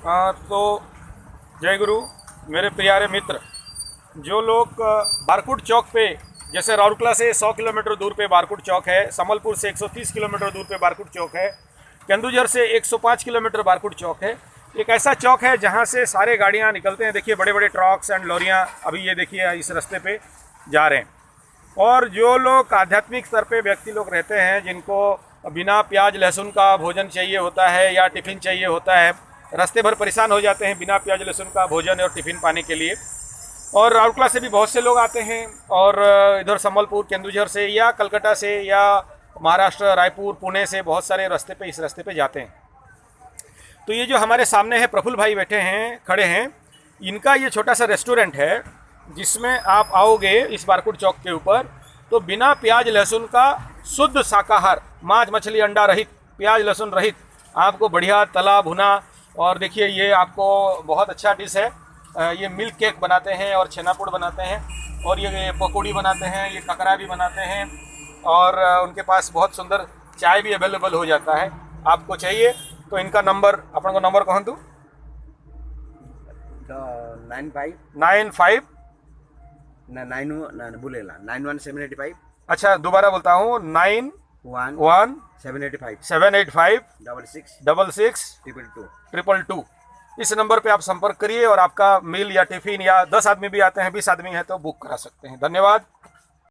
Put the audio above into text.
तो जय गुरु मेरे प्यारे मित्र, जो लोग बारकुट चौक पे, जैसे राउरकेला से 100 किलोमीटर दूर पे बारकुट चौक है, समलपुर से 130 किलोमीटर दूर पे बारकुट चौक है, केंदुझर से 105 किलोमीटर बारकुट चौक है। एक ऐसा चौक है जहाँ से सारे गाड़ियाँ निकलते हैं। देखिए बड़े बड़े ट्रक्स एंड लॉरियाँ अभी ये देखिए इस रास्ते पे जा रहे हैं। और जो लोग आध्यात्मिक स्तर पे व्यक्ति लोग रहते हैं, जिनको बिना प्याज लहसुन का भोजन चाहिए होता है या टिफ़िन चाहिए होता है, रास्ते भर परेशान हो जाते हैं बिना प्याज लहसुन का भोजन और टिफ़िन पाने के लिए। और राउरकेला से भी बहुत से लोग आते हैं, और इधर संबलपुर केंदुझर से या कलकत्ता से या महाराष्ट्र रायपुर पुणे से बहुत सारे रास्ते पे इस रास्ते पे जाते हैं। तो ये जो हमारे सामने है प्रफुल्ल भाई बैठे हैं, खड़े हैं, इनका ये छोटा सा रेस्टोरेंट है जिसमें आप आओगे इस बारकुट चौक के ऊपर तो बिना प्याज लहसुन का शुद्ध शाकाहार, मांस मछली अंडा रहित, प्याज लहसुन रहित आपको बढ़िया तला भुना। और देखिए ये आपको बहुत अच्छा डिश है। ये मिल्क केक बनाते हैं और छेनापुड़ बनाते हैं, और ये पकौड़ी बनाते हैं, ये ककरा भी बनाते हैं, और उनके पास बहुत सुंदर चाय भी अवेलेबल हो जाता है। आपको चाहिए तो इनका नंबर, अपन को नंबर कहूँ 91 अच्छा दोबारा बोलता हूँ 91 785 इस नंबर पे आप संपर्क करिए और आपका मील या टिफिन, या 10 आदमी भी आते हैं 20 आदमी हैं तो बुक करा सकते हैं। धन्यवाद।